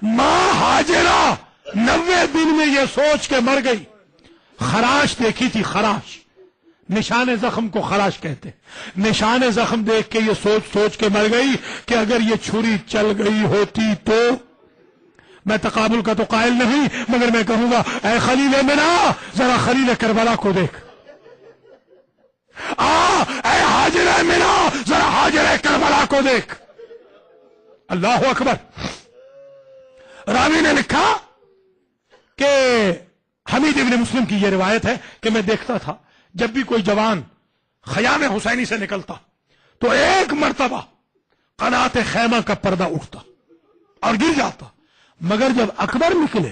ماں ہاجرہ 90 دن میں یہ سوچ کے مر گئی، خراش دیکھی تھی، خراش، نشان زخم کو خراش کہتے، نشان زخم دیکھ کے یہ سوچ کے مر گئی کہ اگر یہ چھری چل گئی ہوتی تو، میں تقابل کا تو قائل نہیں، مگر میں کہوں گا اے خلیل منا ذرا خلیل کربلا کو دیکھ، اے حاجر منا ذرا حاجر کربلا کو دیکھ۔ اللہ اکبر۔ راوی نے لکھا کہ حمید ابن مسلم کی یہ روایت ہے کہ میں دیکھتا تھا جب بھی کوئی جوان خیام حسینی سے نکلتا تو ایک مرتبہ قناۃ خیمہ کا پردہ اٹھتا اور گر جاتا، مگر جب اکبر نکلے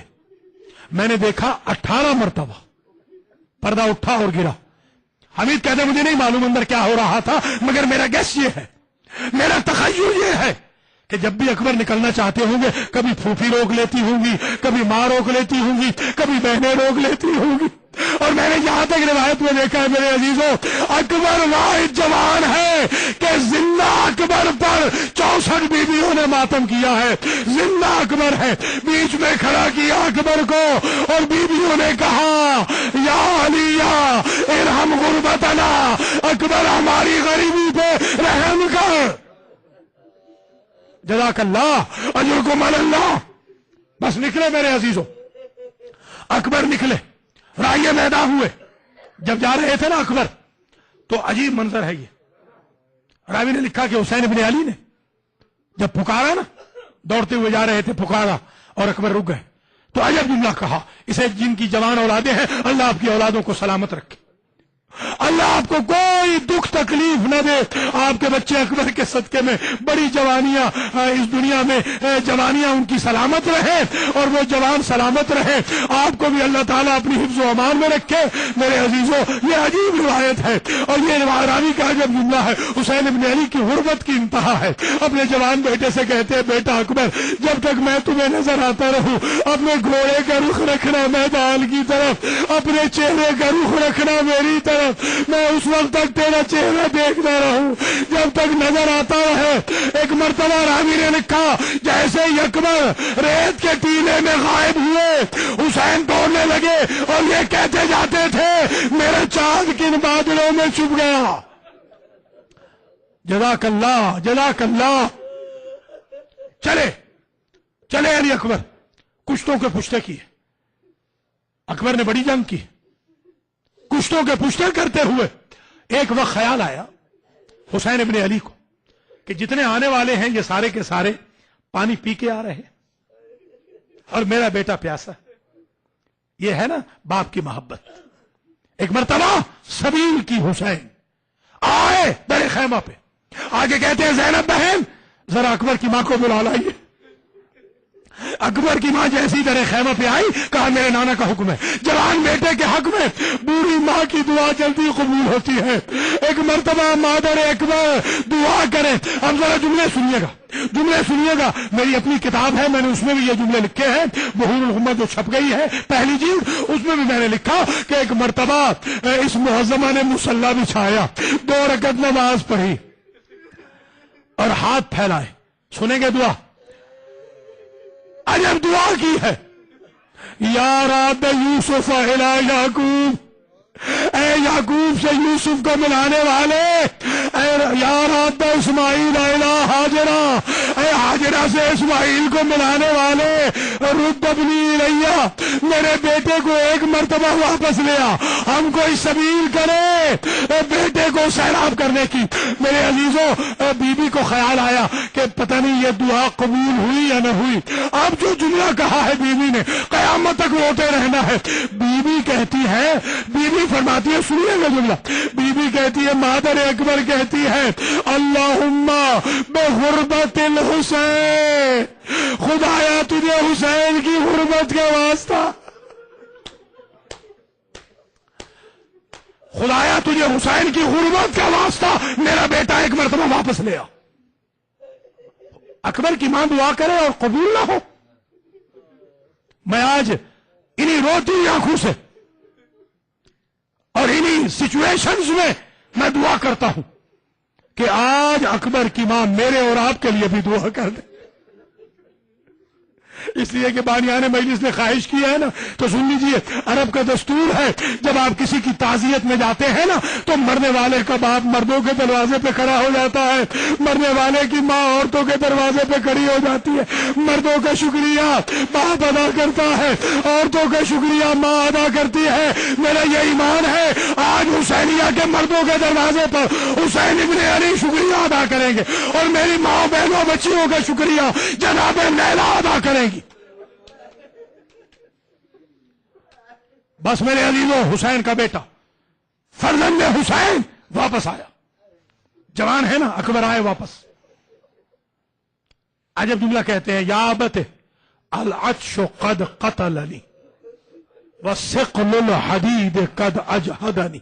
میں نے دیکھا 18 مرتبہ پردہ اٹھا اور گرا۔ حمید کہتے مجھے نہیں معلوم اندر کیا ہو رہا تھا، مگر میرا گیس یہ ہے، میرا تخیل یہ ہے کہ جب بھی اکبر نکلنا چاہتے ہوں گے کبھی پھوپھی روک لیتی ہوں گی، کبھی ماں روک لیتی ہوں گی، کبھی بہنیں روک لیتی ہوں گی، اور میں نے یہاں تک روایت میں دیکھا ہے میرے عزیزوں، اکبر واحد جوان ہے کہ زندہ اکبر پر 64 بیویوں نے ماتم کیا ہے، زندہ اکبر ہے، بیچ میں کھڑا کیا اکبر کو اور بیویوں نے کہا یا علی ارحم غربتنا، اکبر ہماری غریبی پہ رحم کر، جزاک اللہ اجرکم علی اللہ۔ بس نکلے میرے عزیزوں، اکبر نکلے، رائے میدان ہوئے، جب جا رہے تھے نا اکبر تو عجیب منظر ہے یہ۔ راوی نے لکھا کہ حسین ابن علی نے جب پکارا نا، دوڑتے ہوئے جا رہے تھے، پکارا اور اکبر رک گئے تو عجب جملہ کہا، اسے جن کی جوان اولادیں ہیں اللہ آپ کی اولادوں کو سلامت رکھے، اللہ آپ کو کوئی دکھ تکلیف نہ دے، آپ کے بچے اکبر کے صدقے میں بڑی جوانیاں اس دنیا میں جوانیاں ان کی سلامت رہے اور وہ جوان سلامت رہے، آپ کو بھی اللہ تعالیٰ اپنی حفظ و امان میں رکھے۔ میرے عزیزوں یہ عجیب روایت ہے اور یہ راوی کا عجب جملہ ہے، حسین ابن علی کی غربت کی انتہا ہے، اپنے جوان بیٹے سے کہتے ہیں بیٹا اکبر جب تک میں تمہیں نظر آتا رہوں اپنے گھوڑے کا رخ رکھنا میدان کی طرف، اپنے چہرے کا رخ رکھنا میری طرف، میں اس وقت تک تیرا چہرہ دیکھتا رہوں جب تک نظر آتا رہے۔ ایک مرتبہ راوی نے لکھا جیسے ہی اکبر ریت کے ٹیلے میں غائب ہوئے حسین دوڑنے لگے اور یہ کہتے جاتے تھے میرے چاند کن بادلوں میں چھپ گیا۔ جزاک اللہ جزاک اللہ۔ چلے علی اکبر کشتوں کے پشتے کیے، اکبر نے بڑی جنگ کی، کشتوں کے پشتے کرتے ہوئے ایک وقت خیال آیا حسین ابن علی کو کہ جتنے آنے والے ہیں یہ سارے کے سارے پانی پی کے آ رہے ہیں اور میرا بیٹا پیاسا، یہ ہے نا باپ کی محبت۔ ایک مرتبہ سبیل کی حسین آئے در خیمہ پہ، آگے کہتے ہیں زینب بہن ذرا اکبر کی ماں کو بلا لائیے۔ اکبر کی ماں جیسی طرح خیمہ پہ آئی، کہا میرے نانا کا حکم ہے، جوان بیٹے کے حق میں بوڑھی ماں کی دعا جلدی قبول ہوتی ہے۔ ایک مرتبہ مادر اکبر دعا کرے، اب ذرا جملے سنیے گا، میری اپنی کتاب ہے میں نے اس میں بھی یہ جملے لکھے ہیں، بحور الحمہ جو چھپ گئی ہے پہلی جلد، اس میں بھی میں نے لکھا کہ ایک مرتبہ اس معظمہ نے مصلی بچھایا، 2 رکعت نماز پڑھی اور ہاتھ پھیلائے، سنیں گے دعا، عجب دعا کی ہے، یا رب یوسف الی یعقوب، اے یعقوب سے یوسف کو ملانے والے، اے یا رب اسماعیل الی حاجرہ، اے حاجرہ سے اسماعیل کو ملانے والے، رد ابنی الیہ، میرے بیٹے کو ایک مرتبہ واپس لیا، ہم کو سبیل کرے بیٹے کو سیراب کرنے کی۔ میرے عزیزوں بی بی کو خیال آیا کہ پتہ نہیں یہ دعا قبول ہوئی یا نہ ہوئی، اب جو جملہ کہا ہے بی بی نے قیامت تک روتے رہنا ہے۔ بی بی کہتی ہے، بی بی فرماتی ہے، سنیے گا جملہ، بی بی کہتی ہے، مادر اکبر کہتی ہے اللہم بغربت الحسین، خدایا تجھے حسین کی غربت کا واسطہ، خدایا تجھے حسین کی غربت کا واسطہ میرا بیٹا ایک مرتبہ واپس لے آ۔ اکبر کی ماں دعا کرے اور قبول نہ ہو، میں آج انہی روتی آنکھوں سے اور انہی سچویشنز میں میں دعا کرتا ہوں کہ آج اکبر کی ماں میرے اور آپ کے لیے بھی دعا کر دے، اس لیے کہ بانیان مجلس نے خواہش کی ہے نا تو سن لیجئے، عرب کا دستور ہے جب آپ کسی کی تعزیت میں جاتے ہیں نا تو مرنے والے کا باپ مردوں کے دروازے پہ کھڑا ہو جاتا ہے، مرنے والے کی ماں عورتوں کے دروازے پہ کھڑی ہو جاتی ہے، مردوں کا شکریہ باپ ادا کرتا ہے، عورتوں کا شکریہ ماں ادا کرتی ہے۔ میرا یہ ایمان ہے آج حسینیہ کے مردوں کے دروازے پر حسین ابن علی شکریہ ادا کریں گے اور میری ماں بہنوں بچیوں کا شکریہ جناب لیلا ادا کریں گی۔ بس میرے عزیزوں، حسین کا بیٹا فرزند حسین واپس آیا، جوان ہے نا، اکبر آئے واپس۔ عجب جملہ کہتے ہیں، یا ابت العطش قد قتلنی وثقل الحدید قد اجہدنی۔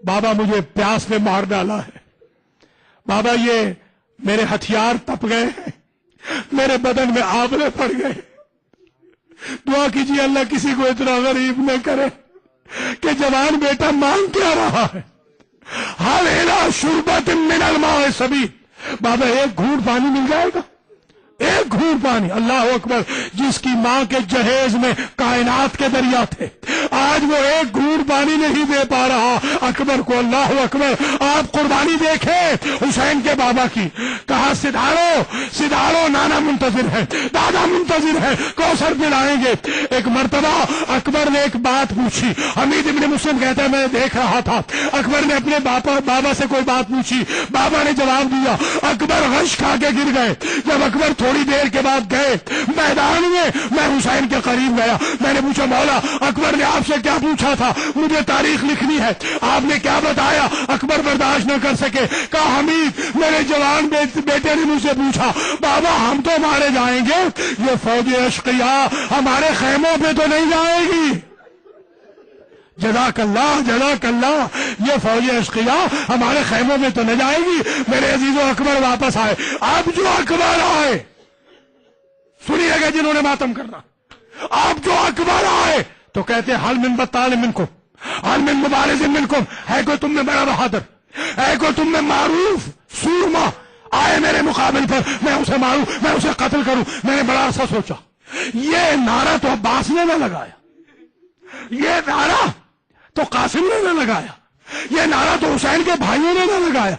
بابا مجھے پیاس نے مار ڈالا ہے، بابا یہ میرے ہتھیار تپ گئے ہیں، میرے بدن میں آبلے پڑ گئے۔ دعا کیجیے اللہ کسی کو اتنا غریب نہ کرے کہ جوان بیٹا مانگ کیا رہا ہے، حل الی شربۃ من الماء سبیل، بابا ایک گھونٹ پانی مل جائے گا، ایک گھونٹ پانی۔ اللہ اکبر، جس کی ماں کے جہیز میں کائنات کے دریا تھے، آج وہ ایک گھونٹ پانی نہیں دے پا رہا اکبر کو۔ اللہ اکبر، آپ قربانی دیکھیں حسین کے بابا کی، کہا سدھارو نانا منتظر ہے، دادا منتظر ہے، کوثر پلائیں گے۔ ایک مرتبہ اکبر نے ایک بات پوچھی، حمید ابن مسلم کہتا ہے میں دیکھ رہا تھا، اکبر نے اپنے بابا سے کوئی بات پوچھی، بابا نے جواب دیا، اکبر غش کھا کے گر گئے۔ جب اکبر تھوڑی دیر کے بعد گئے میدان میں حسین کے قریب گیا، میں نے پوچھا مولا اکبر نے آپ سے کیا پوچھا تھا، مجھے تاریخ لکھنی ہے، آپ نے کیا بتایا؟ اکبر برداشت نہ کر سکے، کہا حمید میرے جوان بیٹے نے مجھ سے پوچھا بابا ہم تو مارے جائیں گے، یہ فوج اشقیاء ہمارے خیموں پہ تو نہیں جائے گی۔ جزاک اللہ جزاک اللہ، یہ فوج اشقیاء ہمارے خیموں میں تو نہ جائے گی۔ میرے عزیزو اکبر واپس آئے، اب جو اکبر آئے، سنیے گا جنہوں نے ماتم کرنا، اب جو اکبر آئے تو کہتے ہیں حل من بطال منکم حل من مبارز منکم، ہے کوئی تم میں بڑا بہادر، ہے کوئی تم میں معروف سورما آئے میرے مقابل پر، میں اسے ماروں، میں اسے قتل کروں۔ میں نے بڑا عرصہ سوچا، یہ نعرہ تو عباس نے نہ لگایا، یہ نعرہ تو قاسم نے نہ لگایا، یہ نعرہ تو حسین کے بھائیوں نے نہ لگایا،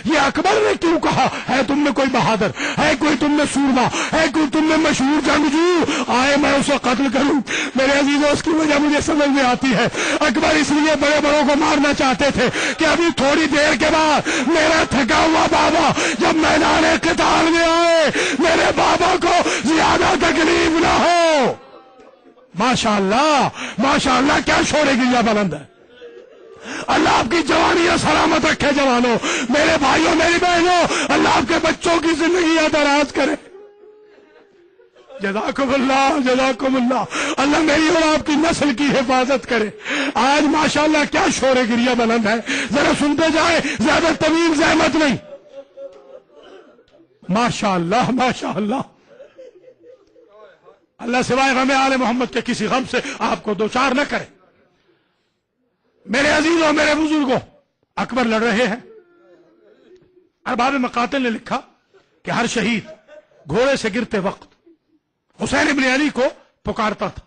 یہ اکبر نے کیوں کہا ہے تم میں کوئی بہادر، ہے کوئی تم میں سورما، ہے کوئی تم میں مشہور جنگجو آئے میں اسے قتل کروں۔ میرے عزیزوں اس کی وجہ مجھے سمجھ میں آتی ہے، اکبر اس لیے بڑے بڑوں کو مارنا چاہتے تھے کہ ابھی تھوڑی دیر کے بعد میرا تھکا ہوا بابا جب میدان قتال میں آئے میرے بابا کو زیادہ تکلیف نہ ہو۔ ماشاءاللہ کیا شور گریا بلند ہے۔ اللہ آپ کی جوانیاں سلامت رکھے جوانوں، میرے بھائیوں میری بہنوں، اللہ آپ کے بچوں کی زندگیاں دراز کرے۔ جزاکم اللہ، اللہ میری اور آپ کی نسل کی حفاظت کرے۔ آج ماشاءاللہ کیا شور گریا بلند ہے، ذرا سنتے جائیں، زیادہ طویل زحمت نہیں۔ ماشاءاللہ اللہ سوائے غم آل محمد کے کسی غم سے آپ کو دوچار نہ کرے۔ میرے عزیزوں میرے بزرگوں، اکبر لڑ رہے ہیں۔ ارباب مقاتل نے لکھا کہ ہر شہید گھوڑے سے گرتے وقت حسین ابن علی کو پکارتا تھا،